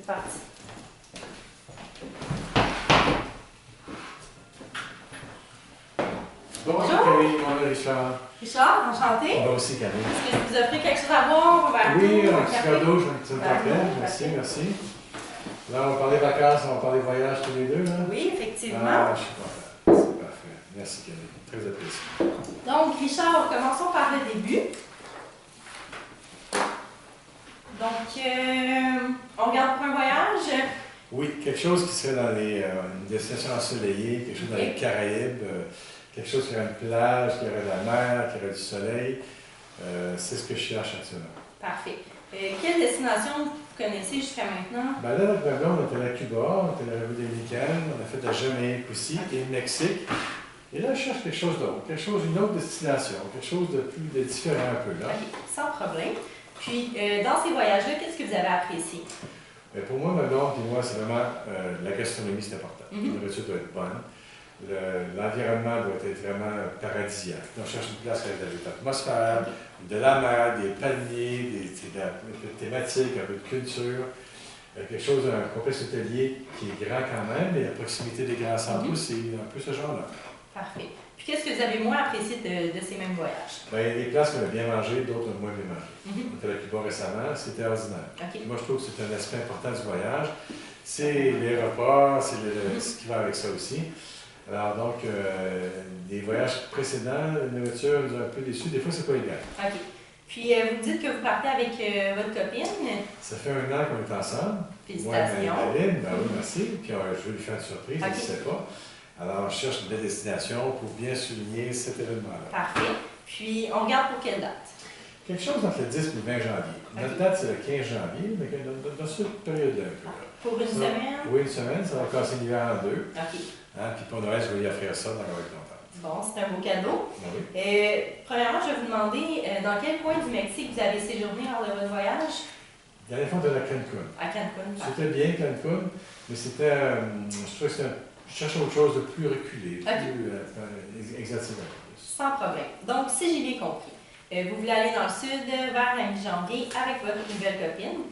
parti. Bonjour Camille, bonjour Richard. Richard, enchanté. Moi aussi Camille. Est-ce que vous offrez quelque chose à boire? Oui, un petit cadeau, j'ai un petit paquet. Merci, merci. Là, on va parler vacances, on va parler voyage tous les deux. Là. Oui, effectivement. Ah, je suis content. C'est parfait. Merci Camille. Très apprécié. Donc, Richard, commençons par le début. Donc, on regarde pour un voyage. Oui, quelque chose qui serait dans une destination ensoleillée, quelque chose dans les Caraïbes, quelque chose qui aurait une plage, qui aurait de la mer, qui aurait du soleil. C'est ce que je cherche actuellement. Parfait. Quelle destination vous connaissez jusqu'à maintenant? Ben là, avec ma blonde, on était à Cuba, on était à la République dominicaine, on a fait de la Jamaïque aussi, et le Mexique. Et là, je cherche quelque chose d'autre, une autre destination, quelque chose de différent un peu. Là. OK, sans problème. Puis, dans ces voyages-là, qu'est-ce que vous avez apprécié? Mais pour moi, ma blonde et moi, c'est vraiment la gastronomie, c'est important. La nourriture doit être bonne. L'environnement doit être vraiment paradisiaque. On cherche une place avec de l'atmosphère, de la mer, des palmiers, un peu de thématique, un peu de culture. Quelque chose, un complexe hôtelier qui est grand quand même, mais à proximité des grands centres, c'est un peu ce genre-là. Parfait. Puis qu'est-ce que vous avez moins apprécié de ces mêmes voyages? Bien, il y a des places qu'on a bien mangées, d'autres on a moins bien mangées. On était à Cuba récemment, c'était ordinaire. Moi, je trouve que c'est un aspect important du voyage. C'est les repas, c'est ce qui va avec ça aussi. Alors donc, les voyages précédents, la nourriture nous a un peu déçus. Des fois, c'est pas égal. OK. Puis, vous dites que vous partez avec votre copine. Ça fait 1 an qu'on est ensemble. Félicitations. Moi et Madeline, ben oui, merci. Puis, je veux lui faire une surprise, elle ne sait pas. Alors, je cherche une belle destination pour bien souligner cet événement-là. Parfait. Puis, on regarde pour quelle date? Quelque chose entre le 10 et le 20 janvier. Notre date, c'est le 15 janvier, mais dans cette période-là un peu. Pour une semaine? Oui, une semaine. Ça va casser l'hiver en deux. OK. Hein, puis pour Noël, je vais lui offrir ça dans la contente. Bon, c'est un beau cadeau. Ben oui. Premièrement, je vais vous demander dans quel coin du Mexique vous avez séjourné lors de votre voyage? La dernière fois, on était à Cancun. À Cancun. C'était bien Cancun, mais c'était, je trouvais que je cherchais autre chose de plus reculé, plus exotique. Sans problème. Donc, si j'ai bien compris, vous voulez aller dans le sud vers la mi-janvier avec votre nouvelle copine,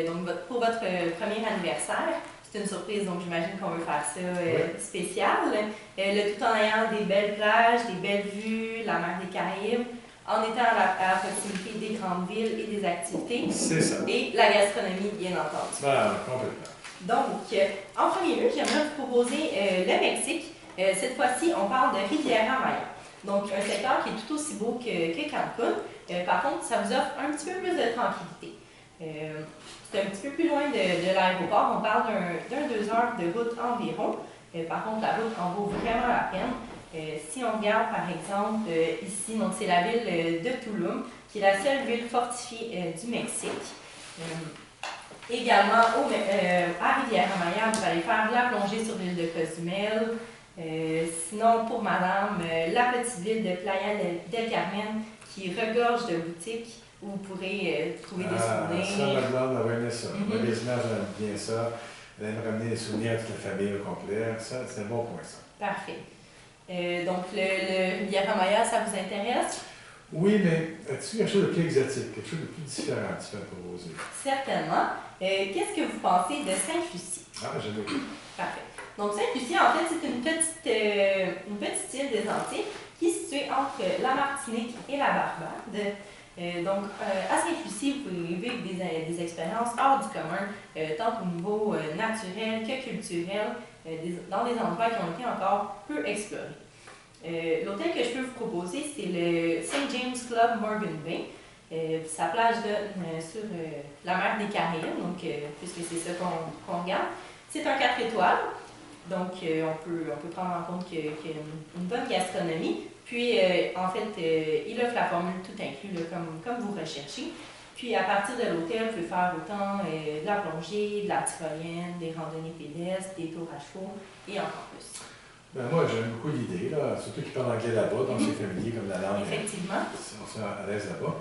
donc pour votre premier anniversaire. C'est une surprise, donc j'imagine qu'on veut faire ça spécial. Le tout en ayant des belles plages, des belles vues, la mer des Caraïbes, en étant à proximité des grandes villes et des activités. C'est ça. Et la gastronomie, bien entendu. Voilà, complètement. Donc, en premier lieu, j'aimerais vous proposer le Mexique. Cette fois-ci, on parle de Riviera Maya. Donc, un secteur qui est tout aussi beau que Cancun. Par contre, ça vous offre un petit peu plus de tranquillité. C'est un petit peu plus loin de l'aéroport. On parle d'un 2 heures de route environ. Par contre, la route en vaut vraiment la peine. Si on regarde, par exemple, ici, donc c'est la ville de Tulum, qui est la seule ville fortifiée du Mexique. Également, à Riviera-Maya, vous allez faire la plongée sur l'île de Cozumel. Sinon, pour madame, la petite ville de Playa del Carmen, qui regorge de boutiques où vous pourrez trouver des souvenirs. Ça, ma blonde, elle va aimer ça. Moi, les images, j'aime bien ça. Elle aime ramener des souvenirs avec la famille au complet. Ça, c'est un bon point, ça. Parfait. Donc, le Riviera-Maya, ça vous intéresse? Oui, mais as-tu quelque chose de plus exotique, quelque chose de plus différent que tu vas proposer? Certainement. Qu'est-ce que vous pensez de Sainte-Lucie? Ah, j'aime beaucoup. Parfait. Donc, Sainte-Lucie, en fait, c'est une petite île des Antilles qui est située entre la Martinique et la Barbade. Donc, à Sainte-Lucie, vous pouvez vivre des expériences hors du commun, tant au niveau naturel que culturel, dans des endroits qui ont été encore peu explorés. L'hôtel que je peux vous proposer, c'est le St. James Club Morgan Bay. Sa plage donne sur la mer des Caraïbes, donc, puisque c'est ça qu'on regarde. C'est un 4 étoiles, donc on peut prendre en compte qu'il y a une bonne gastronomie. Puis, en fait, il offre la formule tout inclus, là, comme vous recherchez. Puis, à partir de l'hôtel, vous pouvez faire autant de la plongée, de la tyrolienne, des randonnées pédestres, des tours à chevaux et encore plus. Ben moi, j'aime beaucoup l'idée, surtout qu'ils parlent anglais là-bas, donc c'est familier comme la langue. Effectivement. On se sent à l'aise là-bas.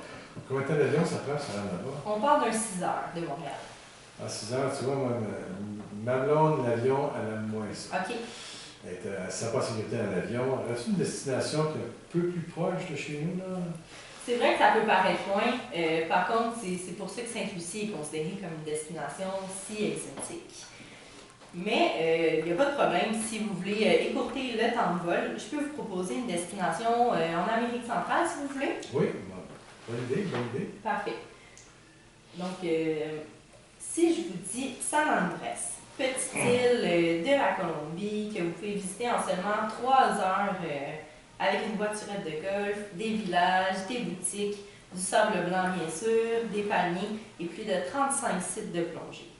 Combien de temps d'avion ça prend pour se rendre là-bas? On part d'un 6 heures de Montréal. À 6 heures, tu vois, moi, ma blonde, l'avion, elle aime moins ça. OK. Elle ne sent pas sécurité dans l'avion. As-tu une destination qui est un peu plus proche de chez nous, là? C'est vrai que ça peut paraître loin. Par contre, c'est pour ça que Sainte-Lucie est considérée comme une destination si exotique. Mais il n'y a pas de problème. Si vous voulez écourter le temps de vol, je peux vous proposer une destination en Amérique centrale, si vous voulez. Oui, bonne idée, bonne idée. Parfait. Donc, si je vous dis San Andrés, petite île de la Colombie que vous pouvez visiter en seulement 3 heures avec une voiturette de golf, des villages, des boutiques, du sable blanc bien sûr, des palmiers et plus de 35 sites de plongée.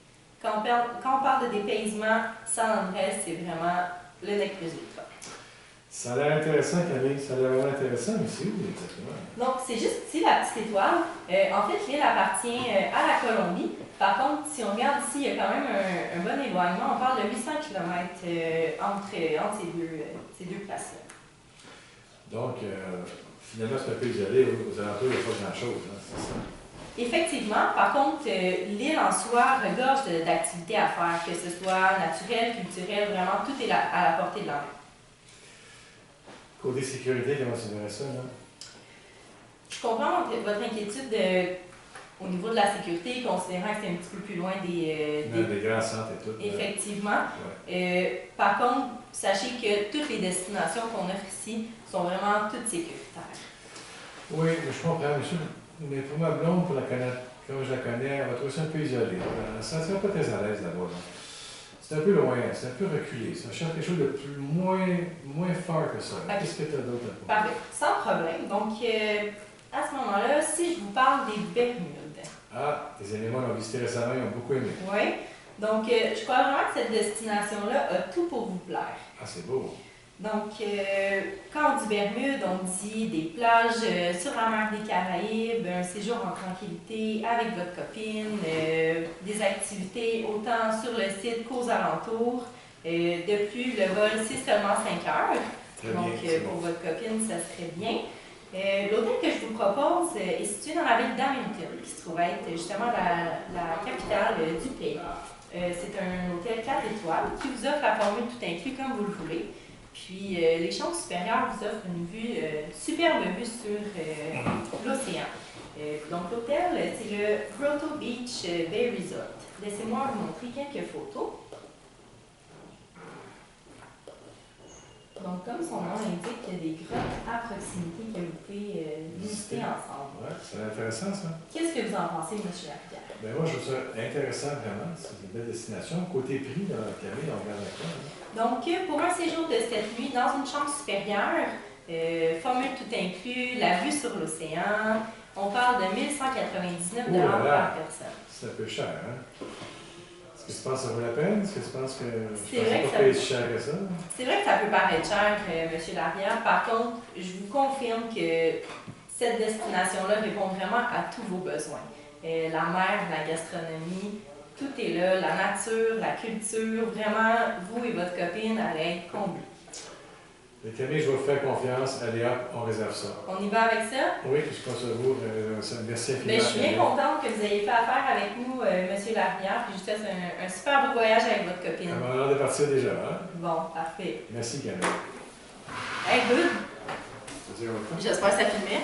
Quand on parle de dépaysement, San Andrés, c'est vraiment le nec plus ultra. Ça a l'air intéressant, Camille. Ça a l'air vraiment intéressant, mais c'est où exactement? Donc, c'est juste ici, la petite étoile. En fait, l'île appartient à la Colombie. Par contre, si on regarde ici, il y a quand même un bon éloignement. On parle de 800 km entre ces deux places-là. Donc, finalement, c'est un peu isolé. Aux alentours, il n'y a pas grand-chose, hein, c'est ça? Effectivement. Par contre, l'île en soi regorge d'activités à faire, que ce soit naturel, culturel, vraiment, tout est à la portée de la main. Côté sécurité, comment tu verrais ça, là? Je comprends votre inquiétude au niveau de la sécurité, considérant que c'est un petit peu plus loin des grands centres et tout. Effectivement. Ouais. Par contre, sachez que toutes les destinations qu'on offre ici sont vraiment toutes sécuritaires. Oui, je comprends, monsieur. Mais pour ma blonde, pour la connaître, comme je la connais, elle va trouver ça un peu isolé. Elle ne se sentira pas très à l'aise là-bas. C'est un peu loin, c'est un peu reculé. Ça cherche quelque chose de moins fort que ça. Okay. Qu'est-ce que tu as d'autre à dire? Parfait, sans problème. Donc, à ce moment-là, si je vous parle des Bermudes. Ah, tes amis moi l'ont visité récemment, ils ont beaucoup aimé. Oui. Donc, je crois vraiment que cette destination-là a tout pour vous plaire. Ah, c'est beau. Donc, quand on dit Bermudes, on dit des plages sur la mer des Caraïbes, un séjour en tranquillité avec votre copine, des activités autant sur le site qu'aux alentours. De plus, le vol, c'est seulement 5 heures. Très Donc, bien, pour votre copine, ça serait bien. L'hôtel que je vous propose est situé dans la ville d'Hamilton, qui se trouve être justement la capitale du pays. C'est un hôtel 4 étoiles qui vous offre la formule tout inclus comme vous le voulez. Puis les chambres supérieures vous offrent une superbe vue sur l'océan. Donc l'hôtel, c'est le Grotto Beach Bay Resort. Laissez-moi vous montrer quelques photos. Donc comme son nom l'indique, il y a des grottes à proximité que vous pouvez visiter ensemble. Oui, c'est intéressant ça. Qu'est-ce que vous en pensez, M. Lapierre? Ben moi, je trouve ça intéressant vraiment. C'est une belle destination. Côté prix, là, Camille, on regarde à quoi? Donc, pour un séjour de 7 nuits dans une chambre supérieure, formule tout inclus, la vue sur l'océan, on parle de 1199 par personne. C'est un peu cher, hein? Est-ce que tu penses que ça vaut la peine? Est-ce que tu penses que c'est vrai pas payer si cher que ça? C'est vrai que ça peut paraître cher, M. Larrière. Par contre, je vous confirme que cette destination-là répond vraiment à tous vos besoins. La mer, la gastronomie, tout est là, la nature, la culture, vraiment, vous et votre copine allez être comblés. Camille, je vais vous faire confiance. Allez hop, on réserve ça. On y va avec ça? Oui, je pense à vous. Merci infiniment. Je suis bien contente que vous ayez fait affaire avec nous, M. Larrière, puis je vous souhaite un super beau voyage avec votre copine. On va en partir déjà, hein? Bon, parfait. Merci, Camille. Hey, good! J'espère J'espère que ça filmait.